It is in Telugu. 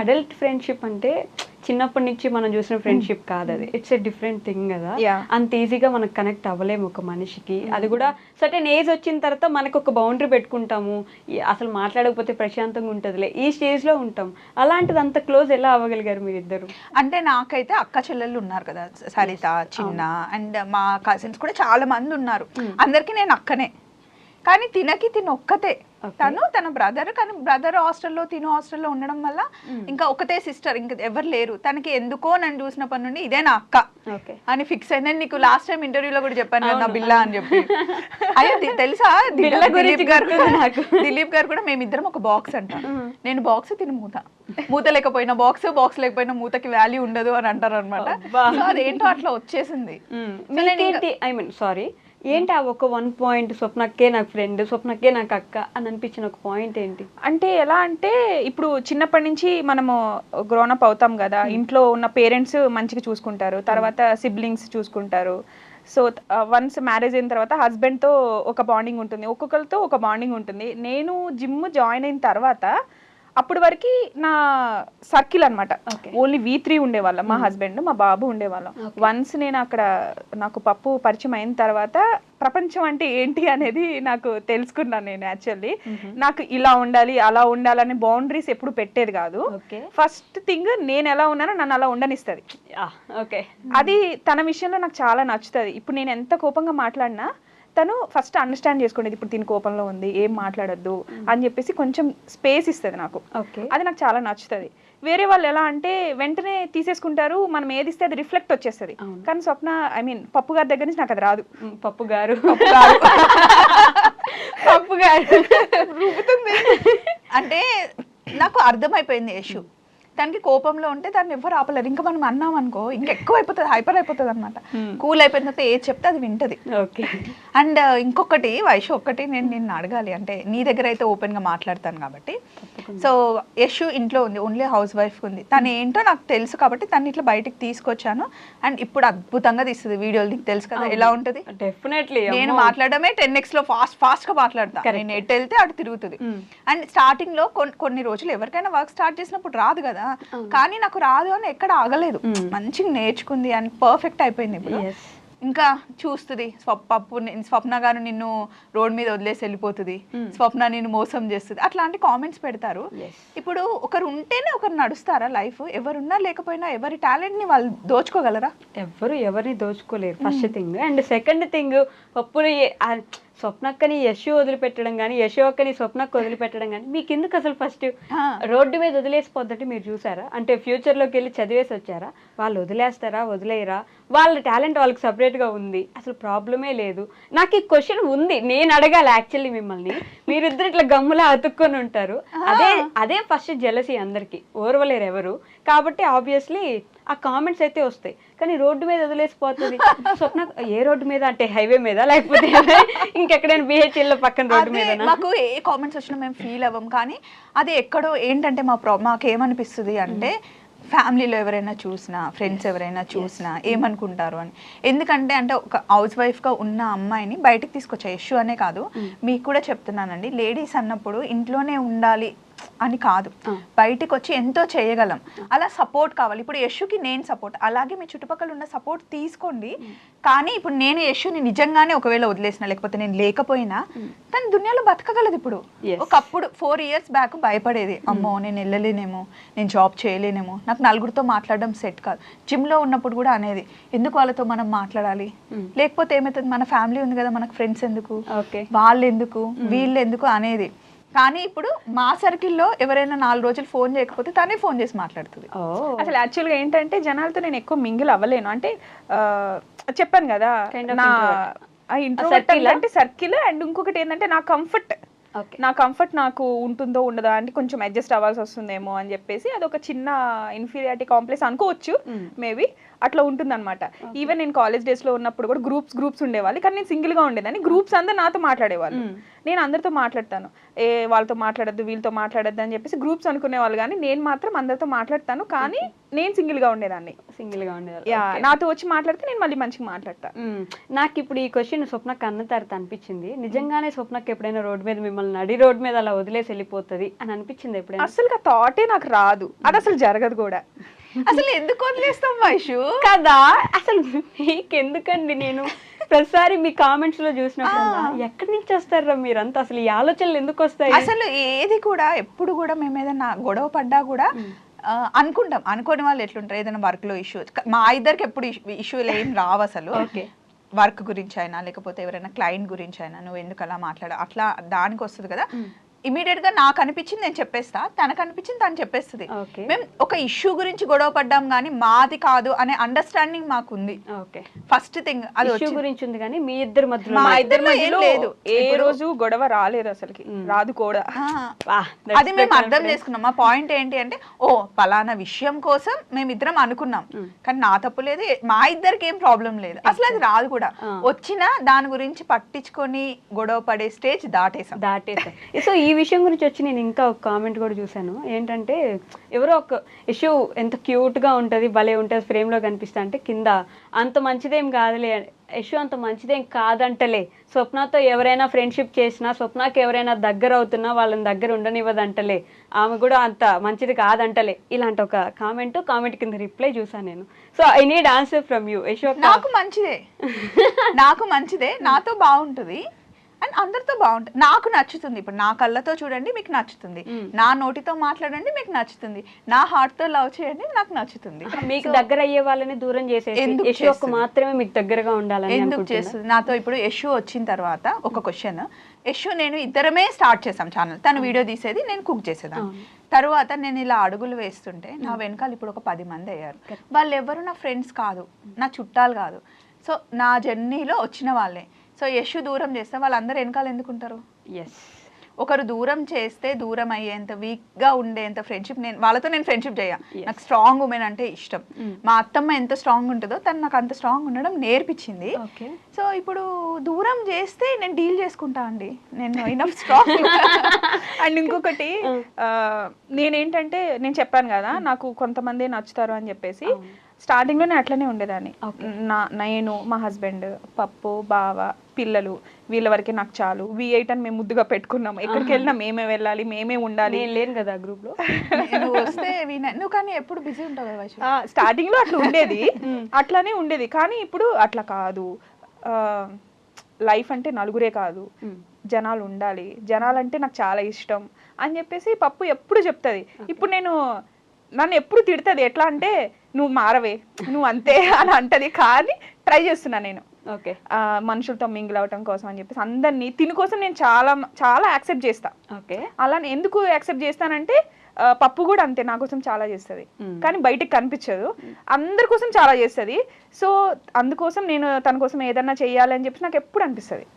అడల్ట్ ఫ్రెండ్షిప్ అంటే చిన్నప్పటి నుంచి మనం చూసిన ఫ్రెండ్షిప్ కాదు అది. ఇట్స్ ఎ డిఫరెంట్ థింగ్ కదా. అంత ఈజీగా మనకు కనెక్ట్ అవ్వలేము ఒక మనిషికి. అది కూడా సర్టెన్ ఏజ్ వచ్చిన తర్వాత మనకు ఒక బౌండరీ పెట్టుకుంటాము, అసలు మాట్లాడకపోతే ప్రశాంతంగా ఉంటుందిలే ఈ స్టేజ్లో ఉంటాం. అలాంటిది అంత క్లోజ్ ఎలా అవ్వగలిగారు మీరిద్దరు? అంటే నాకైతే అక్క చెల్లెళ్ళు ఉన్నారు కదా, సరిత, చిన్న, అండ్ మా కజిన్స్ కూడా చాలా మంది ఉన్నారు. అందరికీ నేను అక్కనే. కానీ తిన ఒక్కతే, తన బ్రదర్. కానీ బ్రదర్ హాస్టల్లో, తిను హాస్టల్లో ఉండడం వల్ల ఇంకా ఒకతే సిస్టర్, ఇంకా ఎవరు లేరు. తనకి ఎందుకో నన్ను చూసినప్పటి నుండి ఇదే నా అక్క అని ఫిక్స్ అయింది. నీకు లాస్ట్ టైం ఇంటర్వ్యూలో కూడా చెప్పాను కదా నా బిల్లా అని చెప్పి. అయ్యో తెలుసా, దిలీప్ గారు కూడా మేమిద్దరం ఒక బాక్స్ అంట. నేను బాక్స్, తిని మూత. మూత లేకపోయినా బాక్స్, బాక్స్ లేకపోయినా మూతకి వాల్యూ ఉండదు అని అంటారు అనమాట. అదేంటో అట్లా వచ్చేసింది. ఐ మీన్ సారీ, ఏంటి ఆ ఒక 1 పాయింట్ స్వప్నక్కే నాకు ఫ్రెండ్, స్వప్నక్కే నాకు అక్క అని అనిపించిన ఒక పాయింట్ ఏంటి? అంటే ఎలా అంటే ఇప్పుడు చిన్నప్పటి నుంచి మనము గ్రోనప్ అవుతాం కదా, ఇంట్లో ఉన్న పేరెంట్స్ మంచిగా చూసుకుంటారు, తర్వాత సిబ్లింగ్స్ చూసుకుంటారు. సో వన్స్ మ్యారేజ్ అయిన తర్వాత హస్బెండ్తో ఒక బాండింగ్ ఉంటుంది, ఒక్కొక్కరితో ఒక బాండింగ్ ఉంటుంది. నేను జిమ్ జాయిన్ అయిన తర్వాత అప్పటి వరకు నా సర్కిల్ అనమాట, ఓన్లీ V3 ఉండేవాళ్ళం, మా హస్బెండ్, మా బాబు ఉండేవాళ్ళం. వన్స్ నేను అక్కడ నాకు పప్పు పరిచయం అయిన తర్వాత ప్రపంచం అంటే ఏంటి అనేది నాకు తెలుసుకున్నాను. నేను యాక్చువల్లీ నాకు ఇలా ఉండాలి, అలా ఉండాలనే బౌండరీస్ ఎప్పుడు పెట్టేది కాదు. ఫస్ట్ థింగ్, నేను ఎలా ఉన్నానో నన్ను అలా ఉండనిస్తుంది. అది తన విషయంలో నాకు చాలా నచ్చుతుంది. ఇప్పుడు నేను ఎంత కోపంగా మాట్లాడినా తను ఫస్ట్ అండర్స్టాండ్ చేసుకునేది, ఇప్పుడు దీని కోపంలో ఉంది, ఏం మాట్లాడొద్దు అని చెప్పేసి కొంచెం స్పేస్ ఇస్తుంది నాకు. అది నాకు చాలా నచ్చుతుంది. వేరే వాళ్ళు ఎలా అంటే వెంటనే తీసేసుకుంటారు, మనం ఏది ఇస్తే అది రిఫ్లెక్ట్ వచ్చేస్తుంది. కానీ స్వప్న, ఐ మీన్ పప్పు గారి దగ్గర నుంచి నాకు అది రాదు. పప్పు గారు రూపుతుంది అంటే నాకు అర్థమైపోయింది యశు. తనకి కోపంలో ఉంటే దాన్ని ఎవరు ఆపలేరు. ఇంకా మనం అన్నాం అనుకో ఇంకెక్కువ అయిపోతుంది, హైపర్ అయిపోతుంది అనమాట. కూల్ అయిపోయిన తర్వాత ఏది చెప్తే అది వింటది. అండ్ ఇంకొకటి వైషు, ఒక్కటి నేను నిన్ను అడగాలి, అంటే నీ దగ్గర అయితే ఓపెన్ గా మాట్లాడతాను కాబట్టి. సో యశు ఇంట్లో ఉంది, ఓన్లీ హౌస్ వైఫ్ ఉంది. తను ఏంటో నాకు తెలుసు కాబట్టి తను ఇట్లా బయటికి తీసుకొచ్చాను. అండ్ ఇప్పుడు అద్భుతంగా తీస్తుంది వీడియోలు, నీకు తెలుసు కదా ఎలా ఉంటుంది. డెఫినెట్లీ నేను మాట్లాడమే 10x లో ఫాస్ట్ గా మాట్లాడతాను. నేను ఎటు వెళ్తే అటు తిరుగుతుంది. అండ్ స్టార్టింగ్ లో కొన్ని రోజులు ఎవరికైనా వర్క్ స్టార్ట్ చేసినప్పుడు రాదు కదా, కానీ నాకు రాదు అని ఎక్కడ ఆగలేదు. మంచిగా నేర్చుకుంది అండ్ పర్ఫెక్ట్ అయిపోయింది. ఇప్పుడు ఇంకా చూస్తుంది, స్వప్న గారు నిన్ను రోడ్ మీద వదిలేసి వెళ్ళిపోతుంది, స్వప్న నిన్ను మోసం చేస్తుంది, అట్లాంటి కామెంట్స్ పెడతారు. ఇప్పుడు ఒకరు ఉంటేనే ఒకరు నడుస్తారా లైఫ్? ఎవరున్నా లేకపోయినా ఎవరి టాలెంట్ ని వాళ్ళు దోచుకోగలరా? ఎవరిని దోచుకోలేరు, first thing. And second thing, పప్పుని స్వప్నక్కని యశు వదిలిపెట్టడం కానీ, యశు అక్కని స్వప్నక్క వదిలిపెట్టడం కానీ మీకు ఎందుకు అసలు? ఫస్ట్ రోడ్డు మీద వదిలేసిపోద్దంటే మీరు చూసారా? అంటే ఫ్యూచర్లోకి వెళ్ళి చదివేసి వచ్చారా? వాళ్ళు వదిలేస్తారా, వదిలేయరా? వాళ్ళ టాలెంట్ వాళ్ళకి సపరేట్గా ఉంది, అసలు ప్రాబ్లమే లేదు. నాకు ఈ క్వశ్చన్ ఉంది, నేను అడగాలి యాక్చువల్లీ మిమ్మల్ని. మీరిద్దరు ఇట్లా గమ్ములా అతుక్కొని ఉంటారు. అదే ఫస్ట్ జెలసీ అందరికి, ఓర్వలేరు ఎవరు. కాబట్టి ఆబ్వియస్లీ ఆ కామెంట్స్ అయితే వస్తాయి. కానీ రోడ్డు మీద వదిలేసిపోతుంది స్వప్న. ఏ రోడ్డు మీద అంటే హైవే మీద, లేకపోతే ఇంకెక్కడైనా BHL లో పక్కన రోడ్డు మీద? మాకు ఏ కామెంట్స్ వచ్చినా మేము ఫీల్ అవ్వం. కానీ అది ఎక్కడో ఏంటంటే మాకు ఏమనిపిస్తుంది అంటే, ఫ్యామిలీలో ఎవరైనా చూసినా, ఫ్రెండ్స్ ఎవరైనా చూసినా ఏమనుకుంటారు అని. ఎందుకంటే అంటే ఒక హౌస్ వైఫ్గా ఉన్న అమ్మాయిని బయటికి తీసుకొచ్చా, యశు అనే కాదు మీకు కూడా చెప్తున్నానండి. లేడీస్ అన్నప్పుడు ఇంట్లోనే ఉండాలి అని కాదు, బయటికి వచ్చి ఎంతో చేయగలం. అలా సపోర్ట్ కావాలి. ఇప్పుడు యశుకి నేను సపోర్ట్, అలాగే మీ చుట్టుపక్కల ఉన్న సపోర్ట్ తీసుకోండి. కానీ ఇప్పుడు నేను యశుని నిజంగానే ఒకవేళ వదిలేసిన, లేకపోతే నేను లేకపోయినా తన దునియాలో బతకగలదు. ఇప్పుడు ఒకప్పుడు 4 years బ్యాక్ భయపడేది, అమ్మో నేను వెళ్ళలేనేమో, నేను జాబ్ చేయలేనేమో, నాకు నలుగురితో మాట్లాడడం సెట్ కాదు. జిమ్లో ఉన్నప్పుడు కూడా అనేది, ఎందుకు వాళ్ళతో మనం మాట్లాడాలి, లేకపోతే ఏమవుతుంది, మన ఫ్యామిలీ ఉంది కదా, మనకు ఫ్రెండ్స్ ఎందుకు, వాళ్ళు ఎందుకు, వీళ్ళు ఎందుకు అనేది. కానీ ఇప్పుడు మా సర్కిల్లో ఎవరైనా 4 రోజులు ఫోన్ చేయకపోతే తనే ఫోన్ చేసి మాట్లాడుతుంది. అసలు యాక్చువల్గా ఏంటంటే జనాలతో నేను ఎక్కువ మింగిల్ అవ్వలేను. అంటే చెప్పాను కదా, నా ఇంట్రోవర్ట్ అంటే సర్కిల్. అండ్ ఇంకొకటి ఏంటంటే నా కంఫర్ట్ నాకు ఉంటుందో ఉండదా అంటే కొంచెం అడ్జస్ట్ అవ్వాల్సి వస్తుందేమో అని చెప్పేసి అదొక చిన్న ఇన్ఫీరియారిటీ కాంప్లెక్స్ అనుకోవచ్చు మేబీ. అట్లా ఉంటుందన్నమాట. ఈవెన్ నేను కాలేజ్ డేస్లో ఉన్నప్పుడు కూడా గ్రూప్స్ ఉండేవాళ్ళు, కానీ నేను సింగిల్గా ఉండేదాన్ని. గ్రూప్స్ అందరూ నాతో మాట్లాడేవాళ్ళు. నేను అందరితో మాట్లాడతాను, వాళ్ళతో మాట్లాడద్దు వీళ్ళతో మాట్లాడద్దు అని చెప్పేసి గ్రూప్స్ అనుకునే వాళ్ళు, కానీ నేను మాత్రం అందరితో మాట్లాడతాను, కానీ నేను సింగిల్ గా ఉండేదాన్ని. సింగిల్ గా ఉండేది. నాతో వచ్చి మాట్లాడితే నేను మళ్ళీ మంచిగా మాట్లాడతా. నాకు ఇప్పుడు ఈ క్వశ్చన్ స్వప్నకు అన్న తర్వాత అనిపించింది, నిజంగానే స్వప్నకి ఎప్పుడైనా రోడ్ మీద మిమ్మల్ని నడి రోడ్ మీద అలా వదిలేసి వెళ్ళిపోతుంది అని అనిపించింది ఎప్పుడైనా? అసలు థాటే నాకు రాదు, అది అసలు జరగదు కూడా. అసలు ఎందుకు వదిలేస్తాం వైషు కదా, అసలు మీకు ఎందుకండి? నేను ప్రతిసారి మీ కామెంట్స్ లో చూసినప్పుడు ఎక్కడి నుంచి వస్తారా మీరంతా, అసలు ఈ ఆలోచనలు ఎందుకు వస్తాయి? అసలు ఏది కూడా ఎప్పుడు కూడా మేము ఏదైనా గొడవ పడ్డా కూడా అనుకుంటాం, అనుకోని వాళ్ళు ఎట్లుంటారు, ఏదైనా వర్క్ లో ఇష్యూ, మా ఇద్దరికి ఎప్పుడు ఇష్యూలు ఏం రావు అసలు. వర్క్ గురించి అయినా లేకపోతే ఎవరైనా క్లయింట్ గురించి అయినా, నువ్వు ఎందుకు అలా మాట్లాడ అట్లా దానికి వస్తుంది కదా, ఇమీడియట్ గా నాకు అనిపించింది నేను చెప్పేస్తా, తనకు అనిపించింది తను చెప్పేస్తుంది. మేము ఒక ఇష్యూ గురించి గొడవ పడ్డాం కానీ మాది కాదు అనే అండర్స్టాండింగ్ మాకు ఉంది. ఫస్ట్ థింగ్ అది ఇష్యూ గురించి ఉంది కానీ మీ ఇద్దరి మధ్యలో, మా ఇద్దరి మధ్యలో లేదు, ఏ రోజు గొడవ రాలేదు అసలుకి, రాదు కూడా. అది మేము అర్థం చేసుకున్నాం. మా పాయింట్ ఏంటి అంటే, ఓ పలానా విషయం కోసం మేమిద్దరం అనుకున్నాం, కానీ నా తప్పు లేదు, మా ఇద్దరికి ఏం ప్రాబ్లం లేదు, అసలు అది రాదు కూడా. వచ్చినా దాని గురించి పట్టించుకొని గొడవ పడే స్టేజ్ దాటేసాం. సో ఈ విషయం గురించి వచ్చి నేను ఇంకా ఒక కామెంట్ కూడా చూసాను, ఏంటంటే ఎవరో ఒక ఇష్యూ ఎంత క్యూట్ గా ఉంటది, భలే ఉంటది, ఫ్రేమ్ లో కనిపిస్తా అంటే కింద అంత మంచిదేం కాదులే, ఇష్యూ అంత మంచిదేం కాదంటలే, స్వప్నతో ఎవరైనా ఫ్రెండ్షిప్ చేసినా, స్వప్నకి ఎవరైనా దగ్గర అవుతున్నా వాళ్ళని దగ్గర ఉండనివ్వదంటలే, ఆమె కూడా అంత మంచిది కాదంటలే, ఇలాంటి ఒక కామెంట్ కింద రిప్లై చూసాను నేను. So I need answer from you. నాకు మంచిదే, నాతో బాగుంటుంది అండ్ అందరితో బాగుంటుంది, నాకు నచ్చుతుంది. ఇప్పుడు నా కళ్ళతో చూడండి మీకు నచ్చుతుంది, నా నోటితో మాట్లాడండి మీకు నచ్చుతుంది, నా హార్ట్ తో లవ్ చేయండి నాకు నచ్చుతుంది. మీకు దగ్గర అయ్యే వాళ్ళని దూరం చేసేసి మాత్రమే మీకు దగ్గరగా ఉండాలని ఎందుకు చేస్తుంది? నాతో ఇప్పుడు యశు వచ్చిన తర్వాత ఒక క్వశ్చన్, యశు నేను ఇద్దరమే స్టార్ట్ చేసాం ఛానల్, తను వీడియో తీసేది, నేను కుక్ చేసేదాన్ని. తర్వాత నేను ఇలా అడుగులు వేస్తుంటే నా వెనకాల ఇప్పుడు ఒక 10 మంది అయ్యారు. వాళ్ళు ఎవరు నా ఫ్రెండ్స్ కాదు, నా చుట్టాలు కాదు, సో నా జర్నీలో వచ్చిన వాళ్ళే. సో యశు దూరం చేస్తే వాళ్ళందరూ వెనకాల ఎందుకుంటారు? ఒకరు దూరం చేస్తే దూరం అయ్యేంత వీక్ గా ఉండేంత ఫ్రెండ్షిప్ వాళ్ళతో నేను ఫ్రెండ్షిప్ చేయ. నాకు స్ట్రాంగ్ ఉమెన్ అంటే ఇష్టం. మా అత్తమ్మ ఎంత స్ట్రాంగ్ ఉంటుందో తను నాకు అంత స్ట్రాంగ్ ఉండడం నేర్పించింది. సో ఇప్పుడు దూరం చేస్తే నేను డీల్ చేసుకుంటా అండి, నేను ఇనఫ్ స్ట్రాంగ్. అండ్ ఇంకొకటి నేనేంటంటే, నేను చెప్పాను కదా నాకు కొంతమంది నచ్చుతారు అని చెప్పేసి, స్టార్టింగ్ లోనే అట్లనే ఉండేదాన్ని. నేను, మా హస్బెండ్, పప్పు, బావ, పిల్లలు, వీళ్ళ వరకే నాకు చాలు, V8 అని మేము ముద్దుగా పెట్టుకున్నాం, ఎక్కడికి వెళ్ళినా మేమే వెళ్ళాలి, మేమే ఉండాలి. లేను కదా గ్రూప్ లో, నువ్వు వస్తే నువ్వు కానీ ఎప్పుడు బిజీ ఉంటావు కదా. స్టార్టింగ్ లో అట్లా ఉండేది, అట్లానే ఉండేది, కానీ ఇప్పుడు అట్లా కాదు. లైఫ్ అంటే నలుగురే కాదు, జనాలు ఉండాలి, జనాలంటే నాకు చాలా ఇష్టం అని చెప్పేసి పప్పు ఎప్పుడు చెప్తుంది. ఇప్పుడు నన్ను ఎప్పుడు తిడుతుంది, ఎట్లా అంటే నువ్వు మారవే, నువ్వు అంతే అని అంటది, కానీ ట్రై చేస్తున్నా నేను మనుషులతో మింగిల్ అవటం కోసం అని చెప్పేసి అందరినీ, తిని కోసం నేను చాలా చాలా యాక్సెప్ట్ చేస్తా. అలా ఎందుకు యాక్సెప్ట్ చేస్తానంటే, పప్పు కూడా అంతే, నా కోసం చాలా చేస్తుంది, కానీ బయటకు కనిపించదు, అందరి కోసం చాలా చేస్తుంది. సో అందుకోసం నేను తన కోసం ఏదన్నా చెయ్యాలి అని చెప్పి నాకు ఎప్పుడు అనిపిస్తుంది.